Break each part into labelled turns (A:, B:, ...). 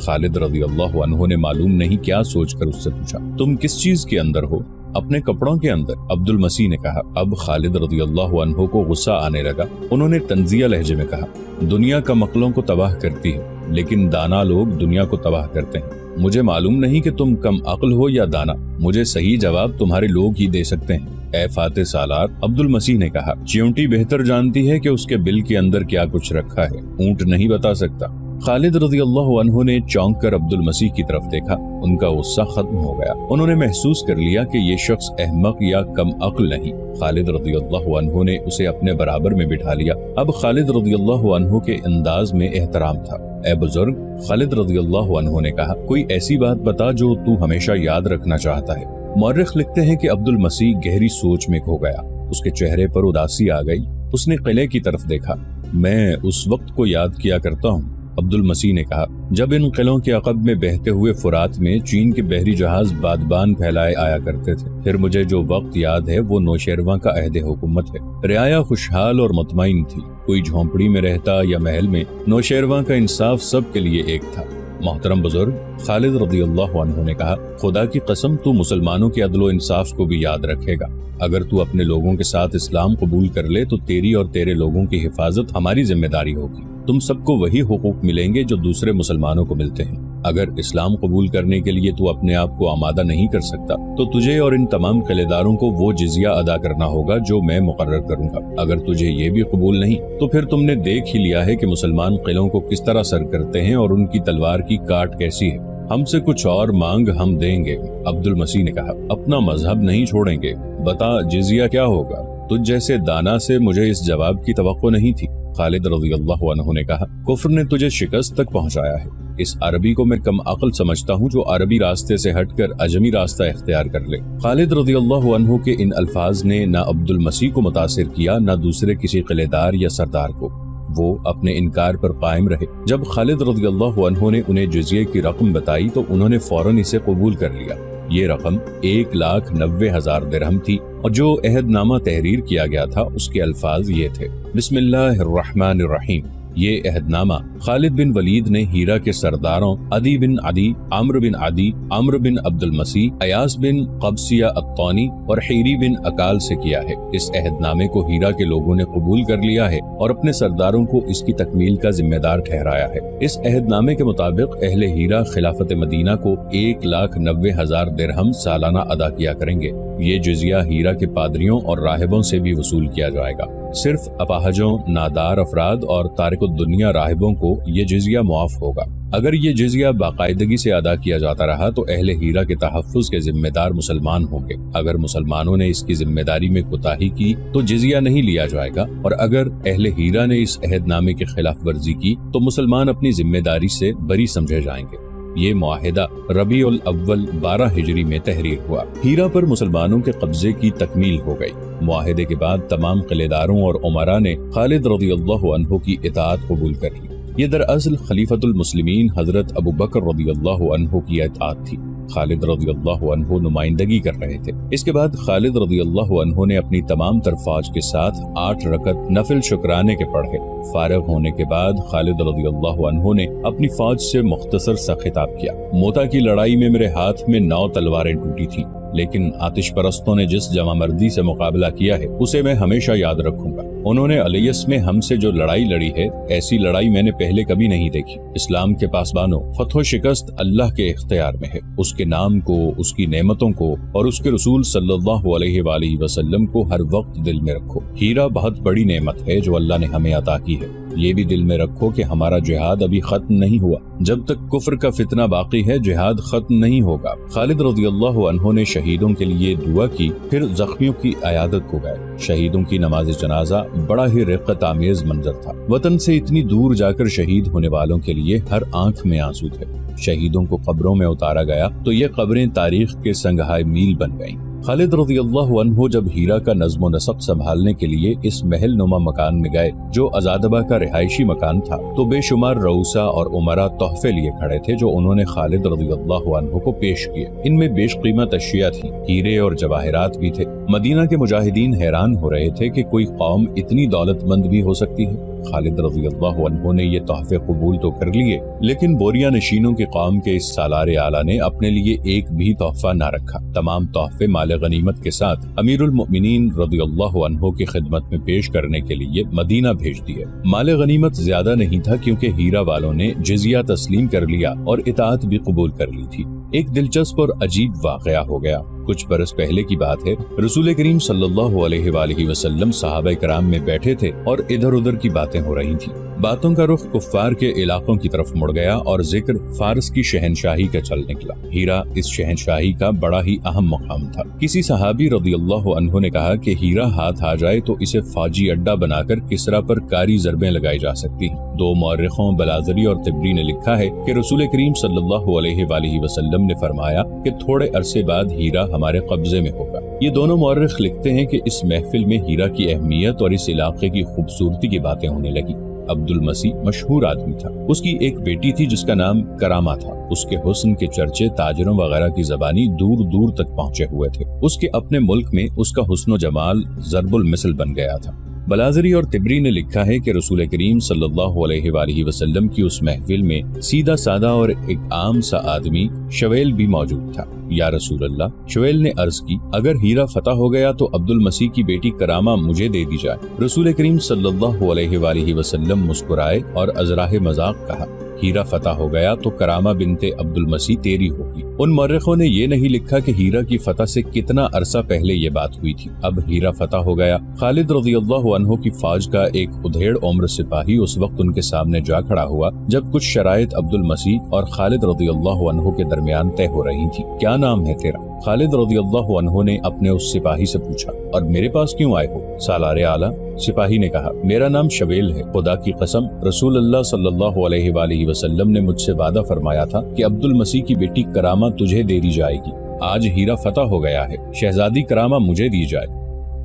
A: خالد رضی اللہ عنہ نے معلوم نہیں کیا سوچ کر اس سے پوچھا، تم کس چیز کے اندر ہو؟ اپنے کپڑوں کے اندر، عبد المسیح نے کہا۔ اب خالد رضی اللہ عنہ کو غصہ آنے لگا۔ انہوں نے طنزیہ لہجے میں کہا، دنیا کا عقلوں کو تباہ کرتی ہے، لیکن دانا لوگ دنیا کو تباہ کرتے ہیں۔ مجھے معلوم نہیں کہ تم کم عقل ہو یا دانا، مجھے صحیح جواب تمہارے لوگ ہی دے سکتے ہیں۔ اے فاتح سالار، عبد المسیح نے کہا، چیونٹی بہتر جانتی ہے کہ اس کے بل کے اندر کیا کچھ رکھا ہے، اونٹ نہیں بتا سکتا۔ خالد رضی اللہ عنہ نے چونک کر عبد المسیح کی طرف دیکھا، ان کا غصہ ختم ہو گیا۔ انہوں نے محسوس کر لیا کہ یہ شخص احمق یا کم عقل نہیں۔ خالد رضی اللہ عنہ نے اسے اپنے برابر میں بٹھا لیا۔ اب خالد رضی اللہ عنہ کے انداز میں احترام تھا۔ اے بزرگ، خالد رضی اللہ عنہ نے کہا، کوئی ایسی بات بتا جو تو ہمیشہ یاد رکھنا چاہتا ہے۔ مورخ لکھتے ہیں کہ عبد المسیح گہری سوچ میں کھو گیا، اس کے چہرے پر اداسی آ گئی۔ اس نے قلعے کی طرف دیکھا۔ میں اس وقت کو یاد کیا کرتا ہوں، عبد المسیح نے کہا، جب ان قلعوں کے عقب میں بہتے ہوئے فرات میں چین کے بحری جہاز بادبان پھیلائے آیا کرتے تھے۔ پھر مجھے جو وقت یاد ہے وہ نوشیروان کا عہد حکومت ہے۔ رعایا خوشحال اور مطمئن تھی، کوئی جھونپڑی میں رہتا یا محل میں، نوشیروان کا انصاف سب کے لیے ایک تھا۔ محترم بزرگ، خالد رضی اللہ عنہ نے کہا، خدا کی قسم تو مسلمانوں کے عدل و انصاف کو بھی یاد رکھے گا۔ اگر تو اپنے لوگوں کے ساتھ اسلام قبول کر لے تو تیری اور تیرے لوگوں کی حفاظت ہماری ذمہ داری ہوگی۔ تم سب کو وہی حقوق ملیں گے جو دوسرے مسلمانوں کو ملتے ہیں۔ اگر اسلام قبول کرنے کے لیے تو اپنے آپ کو آمادہ نہیں کر سکتا تو تجھے اور ان تمام قلعے داروں کو وہ جزیہ ادا کرنا ہوگا جو میں مقرر کروں گا۔ اگر تجھے یہ بھی قبول نہیں تو پھر تم نے دیکھ ہی لیا ہے کہ مسلمان قلعوں کو کس طرح سر کرتے ہیں اور ان کی تلوار کی کاٹ کیسی ہے۔ ہم سے کچھ اور مانگ، ہم دیں گے۔ عبد المسیح نے کہا، اپنا مذہب نہیں چھوڑیں گے، بتا جزیہ کیا ہوگا؟ تجھ جیسے دانا سے مجھے اس جواب کی توقع نہیں تھی۔ خالد رضی اللہ عنہ نے کہا، کفر نے تجھے شکست تک پہنچایا ہے۔ اس عربی کو میں کم عقل سمجھتا ہوں جو عربی راستے سے ہٹ کر اجمی راستہ اختیار کر لے۔ خالد رضی اللہ عنہ کے ان الفاظ نے نہ عبد المسیح کو متاثر کیا نہ دوسرے کسی قلعے دار یا سردار کو۔ وہ اپنے انکار پر قائم رہے۔ جب خالد رضی اللہ عنہ نے انہیں جزیے کی رقم بتائی تو انہوں نے فوراً اسے قبول کر لیا۔ یہ رقم 1,90,000 درہم تھی اور جو عہد نامہ تحریر کیا گیا تھا اس کے الفاظ یہ تھے، بسم اللہ الرحمن الرحیم۔ یہ عہد نامہ خالد بن ولید نے ہیرا کے سرداروں عدی بن عدی، عمرو بن عدی، عمرو بن عبد المسیح، ایاس بن قبسیہ الطانی اور حیری بن اکال سے کیا ہے۔ اس عہد نامے کو ہیرا کے لوگوں نے قبول کر لیا ہے اور اپنے سرداروں کو اس کی تکمیل کا ذمہ دار ٹھہرایا ہے۔ اس عہد نامے کے مطابق اہل ہیرا خلافت مدینہ کو 1,90,000 درہم سالانہ ادا کیا کریں گے۔ یہ جزیہ ہیرا کے پادریوں اور راہبوں سے بھی وصول کیا جائے گا۔ صرف اپاہجوں، نادار افراد اور تارک الدنیا راہبوں کو یہ جزیہ معاف ہوگا۔ اگر یہ جزیہ باقاعدگی سے ادا کیا جاتا رہا تو اہل ہیرا کے تحفظ کے ذمہ دار مسلمان ہوں گے۔ اگر مسلمانوں نے اس کی ذمہ داری میں کوتاہی کی تو جزیہ نہیں لیا جائے گا، اور اگر اہل ہیرا نے اس عہد نامے کی خلاف ورزی کی تو مسلمان اپنی ذمہ داری سے بری سمجھے جائیں گے۔ یہ معاہدہ ربیع الاول 12 ہجری میں تحریر ہوا۔ ہیرا پر مسلمانوں کے قبضے کی تکمیل ہو گئی۔ معاہدے کے بعد تمام قلعے داروں اور امراء نے خالد رضی اللہ عنہ کی اطاعت قبول کر لی۔ یہ دراصل خلیفۃ المسلمین حضرت ابو بکر رضی اللہ عنہ کی اطاعت تھی۔ خالد رضی اللہ عنہ نمائندگی کر رہے تھے۔ اس کے بعد خالد رضی اللہ عنہ نے اپنی تمام تر فوج کے ساتھ 8 رکعت نفل شکرانے کے پڑھے۔ فارغ ہونے کے بعد خالد رضی اللہ عنہ نے اپنی فوج سے مختصر سا خطاب کیا، موتا کی لڑائی میں میرے ہاتھ میں 9 تلواریں ٹوٹی تھیں، لیکن آتش پرستوں نے جس جمع مردی سے مقابلہ کیا ہے اسے میں ہمیشہ یاد رکھوں گا۔ انہوں نے الیس میں ہم سے جو لڑائی لڑی ہے، ایسی لڑائی میں نے پہلے کبھی نہیں دیکھی۔ اسلام کے پاسبانوں، فتح و شکست اللہ کے اختیار میں ہے۔ اس کے نام کو، اس کی نعمتوں کو اور اس کے رسول صلی اللہ علیہ وآلہ وسلم کو ہر وقت دل میں رکھو۔ ہیرا بہت بڑی نعمت ہے جو اللہ نے ہمیں عطا کی ہے۔ یہ بھی دل میں رکھو کہ ہمارا جہاد ابھی ختم نہیں ہوا۔ جب تک کفر کا فتنہ باقی ہے جہاد ختم نہیں ہوگا۔ خالد رضی اللہ عنہ نے شہیدوں کے لیے دعا کی، پھر زخمیوں کی عیادت کو گئے۔ شہیدوں کی نماز جنازہ بڑا ہی رقت آمیز منظر تھا۔ وطن سے اتنی دور جا کر شہید ہونے والوں کے لیے ہر آنکھ میں آنسو تھے۔ شہیدوں کو قبروں میں اتارا گیا تو یہ قبریں تاریخ کے سنگہائے میل بن گئیں۔ خالد رضی اللہ عنہ جب ہیرا کا نظم و نسق سنبھالنے کے لیے اس محل نما مکان میں گئے جو ازادبہ کا رہائشی مکان تھا تو بے شمار رؤسا اور امراء تحفے لیے کھڑے تھے جو انہوں نے خالد رضی اللہ عنہ کو پیش کیے۔ ان میں بیش قیمت اشیاء تھیں، ہیرے اور جواہرات بھی تھے۔ مدینہ کے مجاہدین حیران ہو رہے تھے کہ کوئی قوم اتنی دولت مند بھی ہو سکتی ہے۔ خالد رضی اللہ عنہ نے یہ تحفے قبول تو کر لیے، لیکن بوریا نشینوں کے قوم کے اس سالار اعلیٰ نے اپنے لیے ایک بھی تحفہ نہ رکھا۔ تمام تحفے مال غنیمت کے ساتھ امیر المؤمنین رضی اللہ عنہ کی خدمت میں پیش کرنے کے لیے مدینہ بھیج دیے۔ مال غنیمت زیادہ نہیں تھا کیونکہ ہیرا والوں نے جزیہ تسلیم کر لیا اور اطاعت بھی قبول کر لی تھی۔ ایک دلچسپ اور عجیب واقعہ ہو گیا۔ کچھ برس پہلے کی بات ہے، رسول کریم صلی اللہ علیہ وآلہ وسلم صحابہ کرام میں بیٹھے تھے اور ادھر ادھر کی باتیں ہو رہی تھیں۔ باتوں کا رخ کفار کے علاقوں کی طرف مڑ گیا اور ذکر فارس کی شہنشاہی کا چل نکلا۔ ہیرا اس شہنشاہی کا بڑا ہی اہم مقام تھا۔ کسی صحابی رضی اللہ عنہ نے کہا کہ ہیرا ہاتھ آ جائے تو اسے فوجی اڈا بنا کر کسرا پر کاری ضربیں لگائی جا سکتی ہیں۔ دو مورخوں بلازری اور طبری نے لکھا ہے کہ رسول کریم صلی اللہ علیہ وآلہ وسلم نے فرمایا کہ تھوڑے عرصے بعد ہیرا ہمارے قبضے میں ہوگا۔ یہ دونوں مورخ لکھتے ہیں کہ اس محفل میں ہیرا کی اہمیت اور اس علاقے کی خوبصورتی کی باتیں ہونے لگی۔ عبد المسیح مشہور آدمی تھا۔ اس کی ایک بیٹی تھی جس کا نام کرامہ تھا۔ اس کے حسن کے چرچے تاجروں وغیرہ کی زبانی دور دور تک پہنچے ہوئے تھے۔ اس کے اپنے ملک میں اس کا حسن و جمال ضرب المثل بن گیا تھا۔ بلازری اور طبری نے لکھا ہے کہ رسول کریم صلی اللہ علیہ وآلہ وسلم کی اس محفل میں سیدھا سادہ اور ایک عام سا آدمی شویل بھی موجود تھا۔ یا رسول اللہ، شویل نے عرض کی، اگر ہیرا فتح ہو گیا تو عبد المسیح کی بیٹی کرامہ مجھے دے دی جائے۔ رسول کریم صلی اللہ علیہ وآلہ وسلم مسکرائے اور ازراہ مذاق کہا، ہیرا فتح ہو گیا تو کرامہ بنت عبد المسیح تیری ہوگی۔ ان مورخوں نے یہ نہیں لکھا کہ ہیرا کی فتح سے کتنا عرصہ پہلے یہ بات ہوئی تھی۔ اب ہیرا فتح ہو گیا۔ خالد رضی اللہ عنہ کی فوج کا ایک ادھیڑ عمر سپاہی اس وقت ان کے سامنے جا کھڑا ہوا جب کچھ شرائط عبد المسیح اور خالد رضی اللہ عنہ کے درمیان طے ہو رہی تھی۔ کیا نام ہے تیرا؟ خالد رضی اللہ عنہ نے اپنے اس سپاہی سے پوچھا، اور میرے پاس کیوں آئے ہو سالار اعلیٰ؟ سپاہی نے کہا، میرا نام شویل ہے۔ خدا کی قسم، رسول اللہ صلی اللہ علیہ وآلہ وسلم نے مجھ سے وعدہ فرمایا تھا کہ عبد المسیح کی بیٹی کرامہ تجھے دے دی جائے گی۔ آج ہیرا فتح ہو گیا ہے، شہزادی کرامہ مجھے دی جائے۔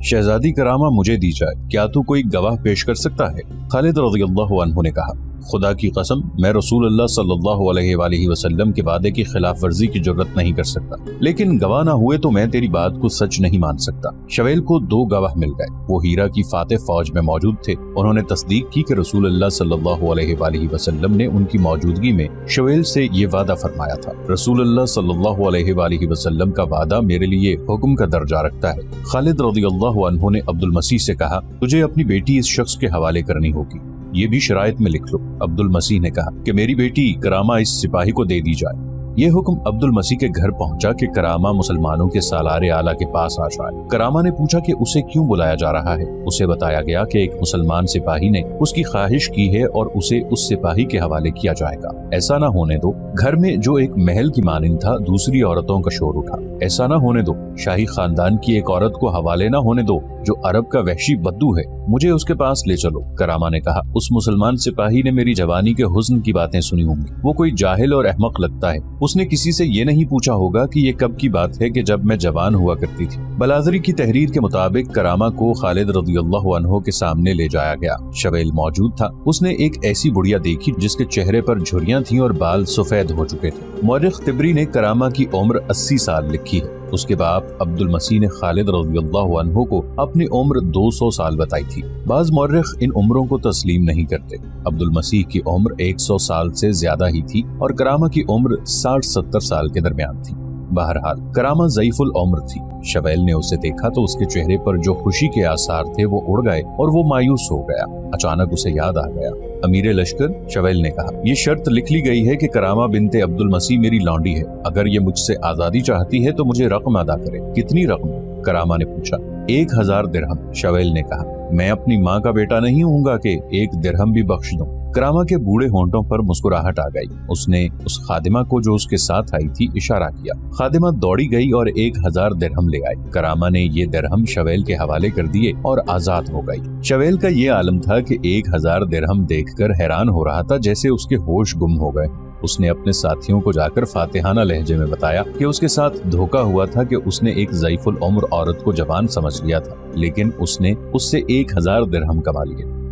A: شہزادی کرامہ مجھے دی جائے، کیا تو کوئی گواہ پیش کر سکتا ہے؟ خالد رضی اللہ عنہ نے کہا، خدا کی قسم، میں رسول اللہ صلی اللہ علیہ وآلہ وسلم کے وعدے کی خلاف ورزی کی جرت نہیں کر سکتا، لیکن گواہ نہ ہوئے تو میں تیری بات کو سچ نہیں مان سکتا۔ شویل کو دو گواہ مل گئے، وہ ہیرا کی فاتح فوج میں موجود تھے۔ انہوں نے تصدیق کی کہ رسول اللہ صلی اللہ علیہ وآلہ وسلم نے ان کی موجودگی میں شویل سے یہ وعدہ فرمایا تھا۔ رسول اللہ صلی اللہ علیہ وآلہ وسلم کا وعدہ میرے لیے حکم کا درجہ رکھتا ہے۔ خالد رضی اللہ عنہ نے عبد المسیح سے کہا، تجھے اپنی بیٹی اس شخص کے حوالے کرنی ہوگی، یہ بھی شرائط میں لکھ لو۔ عبد المسیح نے کہا کہ میری بیٹی کرامہ اس سپاہی کو دے دی جائے۔ یہ حکم عبد المسیح کے گھر پہنچا کہ کرامہ مسلمانوں کے سالار اعلیٰ کے پاس آ جائے۔ کرامہ نے پوچھا کہ اسے کیوں بلایا جا رہا ہے۔ اسے بتایا گیا کہ ایک مسلمان سپاہی نے اس کی خواہش کی ہے اور اسے اس سپاہی کے حوالے کیا جائے گا۔ ایسا نہ ہونے دو، گھر میں جو ایک محل کی مانند تھا دوسری عورتوں کا شور اٹھا۔ ایسا نہ ہونے دو، شاہی خاندان کی ایک عورت کو حوالے نہ ہونے دو جو عرب کا وحشی بدو ہے، مجھے اس کے پاس لے چلو۔ کرامہ نے کہا، اس مسلمان سپاہی نے میری جوانی کے حسن کی باتیں سنی ہوں گی، وہ کوئی جاہل اور احمق لگتا ہے۔ اس نے کسی سے یہ نہیں پوچھا ہوگا کہ یہ کب کی بات ہے کہ جب میں جوان ہوا کرتی تھی۔ بلازری کی تحریر کے مطابق کرامہ کو خالد رضی اللہ عنہ کے سامنے لے جایا گیا۔ شویل موجود تھا۔ اس نے ایک ایسی بڑھیا دیکھی جس کے چہرے پر جھریاں تھیں اور بال سفید ہو چکے تھے۔ مورخ طبری نے کرامہ کی عمر 80 سال لکھی ہے۔ اس کے باپ عبد المسیح نے خالد رضی اللہ عنہ کو اپنی عمر 200 سال بتائی تھی۔ بعض مورخ ان عمروں کو تسلیم نہیں کرتے۔ عبد المسیح کی عمر 100 سال سے زیادہ ہی تھی اور کرامہ کی عمر 60-70 سال کے درمیان تھی۔ بہرحال کرامہ ضعیف العمر تھی۔ شویل نے اسے دیکھا تو اس کے چہرے پر جو خوشی کے آثار تھے وہ اڑ گئے اور وہ مایوس ہو گیا۔ اچانک اسے یاد آ گیا۔ امیر لشکر، شویل نے کہا، یہ شرط لکھ لی گئی ہے کہ کرامہ بنت عبد المسیح میری لونڈی ہے۔ اگر یہ مجھ سے آزادی چاہتی ہے تو مجھے رقم ادا کرے۔ کتنی رقم؟ کرامہ نے پوچھا۔ 1000 درہم۔ شویل نے کہا، میں اپنی ماں کا بیٹا نہیں ہوں گا کہ 1 درہم بھی بخش دوں۔ کرامہ کے بوڑھے ہونٹوں پر مسکراہٹ آ گئی۔ اس نے اس خادمہ کو جو اس کے ساتھ آئی تھی اشارہ کیا۔ خادمہ دوڑی گئی اور 1000 درہم لے آئی۔ کرامہ نے یہ درہم شویل کے حوالے کر دیے اور آزاد ہو گئی۔ شویل کا یہ عالم تھا کہ 1000 درہم دیکھ کر حیران ہو رہا تھا جیسے اس کے ہوش گم ہو گئے۔ اس نے اپنے ساتھیوں کو جا کر فاتحانہ لہجے میں بتایا کہ اس کے ساتھ دھوکہ ہوا تھا کہ اس نے ایک ضعیف العمر عورت کو جوان سمجھ لیا تھا، لیکن اس نے اس سے 1000 درہم کما لیے۔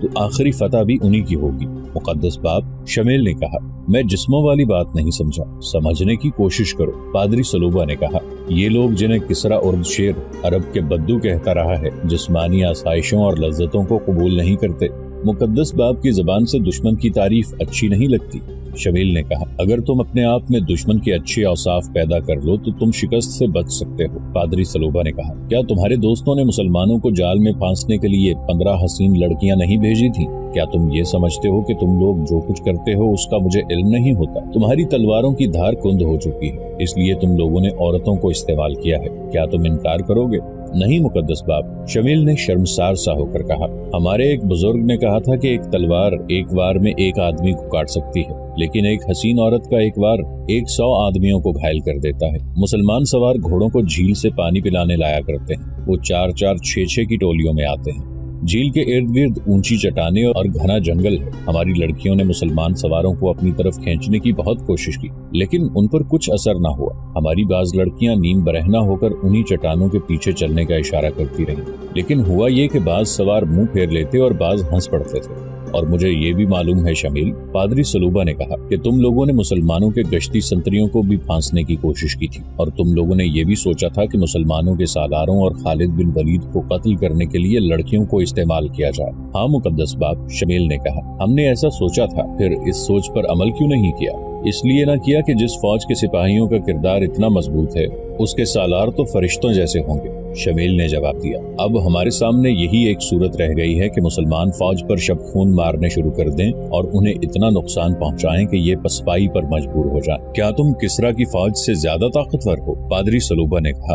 A: تو آخری فتح بھی انہی کی ہوگی۔ مقدس باپ شمیل نے کہا، میں جسموں والی بات نہیں سمجھا، سمجھنے کی کوشش کرو۔ پادری سلوبہ نے کہا، یہ لوگ جنہیں کسرا ارد شیر عرب کے بدو کہتا رہا ہے، جسمانی آسائشوں اور لذتوں کو قبول نہیں کرتے۔ مقدس باپ کی زبان سے دشمن کی تعریف اچھی نہیں لگتی۔ شمیل نے کہا، اگر تم اپنے آپ میں دشمن کے اچھے اوصاف پیدا کر لو تو تم شکست سے بچ سکتے ہو۔ پادری سلوبہ نے کہا، کیا تمہارے دوستوں نے مسلمانوں کو جال میں پھانسنے کے لیے 15 حسین لڑکیاں نہیں بھیجی تھیں؟ کیا تم یہ سمجھتے ہو کہ تم لوگ جو کچھ کرتے ہو اس کا مجھے علم نہیں ہوتا؟ تمہاری تلواروں کی دھار کند ہو چکی ہے، اس لیے تم لوگوں نے عورتوں کو استعمال کیا ہے۔ کیا تم انکار کرو گے؟ نہیں مقدس باپ، شمیل نے شرمسار سا ہو کر کہا، ہمارے ایک بزرگ نے کہا تھا کہ ایک تلوار ایک وار میں ایک آدمی کو کاٹ سکتی ہے، لیکن ایک حسین عورت کا ایک وار 100 آدمیوں کو گھائل کر دیتا ہے۔ مسلمان سوار گھوڑوں کو جھیل سے پانی پلانے لایا کرتے ہیں، وہ 4-4 6-6 کی ٹولیوں میں آتے ہیں۔ جھیل کے ارد گرد اونچی چٹانیں اور گھنا جنگل ہے۔ ہماری لڑکیوں نے مسلمان سواروں کو اپنی طرف کھینچنے کی بہت کوشش کی، لیکن ان پر کچھ اثر نہ ہوا۔ ہماری بعض لڑکیاں نیم برہنہ ہو کر انہی چٹانوں کے پیچھے چلنے کا اشارہ کرتی رہیں، لیکن ہوا یہ کہ بعض سوار منہ پھیر لیتے اور بعض ہنس پڑتے تھے۔ اور مجھے یہ بھی معلوم ہے شمیل، پادری سلوبہ نے کہا، کہ تم لوگوں نے مسلمانوں کے گشتی سنتریوں کو بھی پھانسنے کی کوشش کی تھی، اور تم لوگوں نے یہ بھی سوچا تھا کہ مسلمانوں کے سالاروں اور خالد بن ولید کو قتل کرنے کے لیے لڑکیوں کو استعمال کیا جائے۔ ہاں مقدس باپ، شمیل نے کہا، ہم نے ایسا سوچا تھا، پھر اس سوچ پر عمل کیوں نہیں کیا؟ اس لیے نہ کیا کہ جس فوج کے سپاہیوں کا کردار اتنا مضبوط ہے اس کے سالار تو فرشتوں جیسے ہوں گے۔ شمیل نے جواب دیا، اب ہمارے سامنے یہی ایک صورت رہ گئی ہے کہ مسلمان فوج پر شب خون مارنے شروع کر دیں اور انہیں اتنا نقصان پہنچائیں کہ یہ پسپائی پر مجبور ہو جائیں۔ کیا تم کسرا کی فوج سے زیادہ طاقتور ہو؟ پادری سلوبہ نے کہا،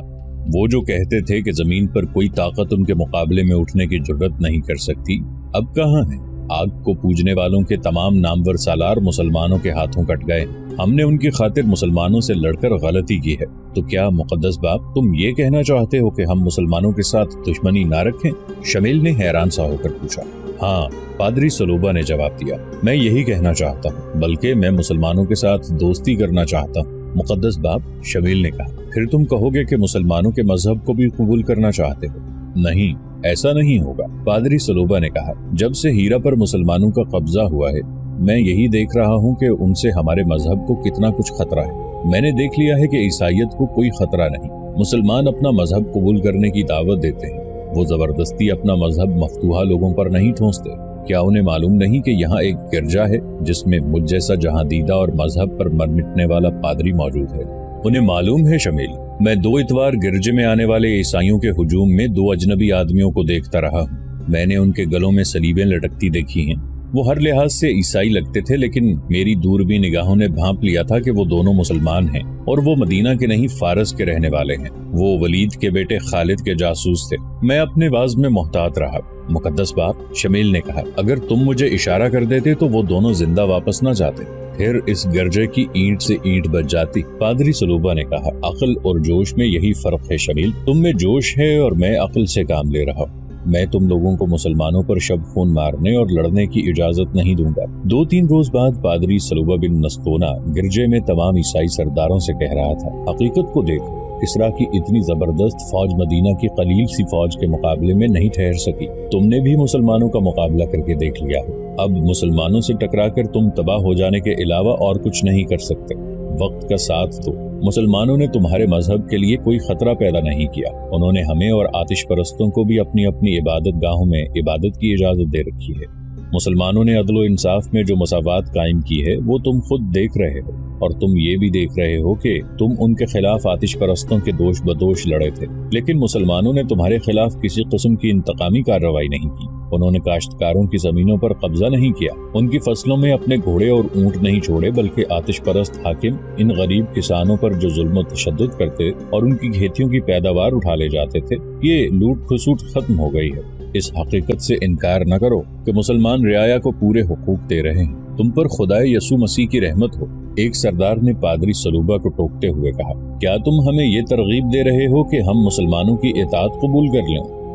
A: وہ جو کہتے تھے کہ زمین پر کوئی طاقت ان کے مقابلے میں اٹھنے کی جرت نہیں کر سکتی، اب کہاں ہے؟ آگ کو پوجنے والوں کے تمام نامور سالار مسلمانوں کے ہاتھوں کٹ گئے۔ ہم نے ان کی خاطر مسلمانوں سے لڑ کر غلطی کی ہے۔ تو کیا مقدس باپ تم یہ کہنا چاہتے ہو کہ ہم مسلمانوں کے ساتھ دشمنی نہ رکھیں؟ شمیل نے حیران سا ہو کر پوچھا۔ ہاں، پادری سلوبہ نے جواب دیا، میں یہی کہنا چاہتا ہوں، بلکہ میں مسلمانوں کے ساتھ دوستی کرنا چاہتا ہوں۔ مقدس باپ، شمیل نے کہا، پھر تم کہو گے کہ مسلمانوں کے مذہب کو بھی قبول کرنا چاہتے ہو؟ نہیں، ایسا نہیں ہوگا۔ پادری سلوبہ نے کہا، جب سے ہیرا پر مسلمانوں کا قبضہ ہوا ہے میں یہی دیکھ رہا ہوں کہ ان سے ہمارے مذہب کو کتنا کچھ خطرہ ہے۔ میں نے دیکھ لیا ہے کہ عیسائیت کو کوئی خطرہ نہیں۔ مسلمان اپنا مذہب قبول کرنے کی دعوت دیتے ہیں، وہ زبردستی اپنا مذہب مفتوحہ لوگوں پر نہیں ٹھونستے۔ کیا انہیں معلوم نہیں کہ یہاں ایک گرجا ہے جس میں مجھ جیسا جہاں دیدہ اور مذہب پر مر مٹنے والا پادری موجود ہے؟ انہیں معلوم ہے شمیل، میں 2 اتوار گرجے میں آنے والے عیسائیوں کے ہجوم میں 2 اجنبی آدمیوں کو دیکھتا رہا ہوں۔ میں نے ان کے گلوں میں صلیبیں لٹکتی دیکھی ہیں۔ وہ ہر لحاظ سے عیسائی لگتے تھے، لیکن میری دوربین نگاہوں نے بھانپ لیا تھا کہ وہ دونوں مسلمان ہیں اور وہ مدینہ کے نہیں فارس کے رہنے والے ہیں۔ وہ ولید کے بیٹے خالد کے جاسوس تھے۔ میں اپنے باز میں محتاط رہا۔ مقدس باپ، شمیل نے کہا، اگر تم مجھے اشارہ کر دیتے تو وہ دونوں زندہ واپس نہ جاتے، پھر اس گرجے کی اینٹ سے اینٹ بچ جاتی۔ پادری سلوبہ نے کہا، عقل اور جوش میں یہی فرق ہے شمیل، تم میں جوش ہے اور میں عقل سے کام لے رہا ہوں۔ میں تم لوگوں کو مسلمانوں پر شب خون مارنے اور لڑنے کی اجازت نہیں دوں گا۔ 2-3 روز بعد پادری سلوبہ بن نستونہ گرجے میں تمام عیسائی سرداروں سے کہہ رہا تھا، حقیقت کو دیکھو، کسرا کی اتنی زبردست فوج مدینہ کی قلیل سی فوج کے مقابلے میں نہیں ٹھہر سکی۔ تم نے بھی مسلمانوں کا مقابلہ کر کے دیکھ لیا ہے، اب مسلمانوں سے ٹکرا کر تم تباہ ہو جانے کے علاوہ اور کچھ نہیں کر سکتے۔ وقت کا ساتھ دو، مسلمانوں نے تمہارے مذہب کے لیے کوئی خطرہ پیدا نہیں کیا، انہوں نے ہمیں اور آتش پرستوں کو بھی اپنی اپنی عبادت گاہوں میں عبادت کی اجازت دے رکھی ہے۔ مسلمانوں نے عدل و انصاف میں جو مساوات قائم کی ہے وہ تم خود دیکھ رہے ہو، اور تم یہ بھی دیکھ رہے ہو کہ تم ان کے خلاف آتش پرستوں کے دوش بدوش لڑے تھے، لیکن مسلمانوں نے تمہارے خلاف کسی قسم کی انتقامی کارروائی نہیں کی۔ انہوں نے کاشتکاروں کی زمینوں پر قبضہ نہیں کیا، ان کی فصلوں میں اپنے گھوڑے اور اونٹ نہیں چھوڑے، بلکہ آتش پرست حاکم ان غریب کسانوں پر جو ظلم و تشدد کرتے اور ان کی کھیتیوں کی پیداوار اٹھا لے جاتے تھے، یہ لوٹ کھسوٹ ختم ہو گئی ہے۔ اس حقیقت سے انکار نہ کرو کہ مسلمان رعایا کو پورے حقوق دے رہے ہیں۔ تم پر خدائے یسوع مسیح کی رحمت ہو۔ ایک سردار نے پادری سلوبہ کو ٹوکتے ہوئے کہا، کیا تم ہمیں یہ ترغیب دے رہے ہو کہ ہم مسلمانوں کی اطاعت قبول کر لیں؟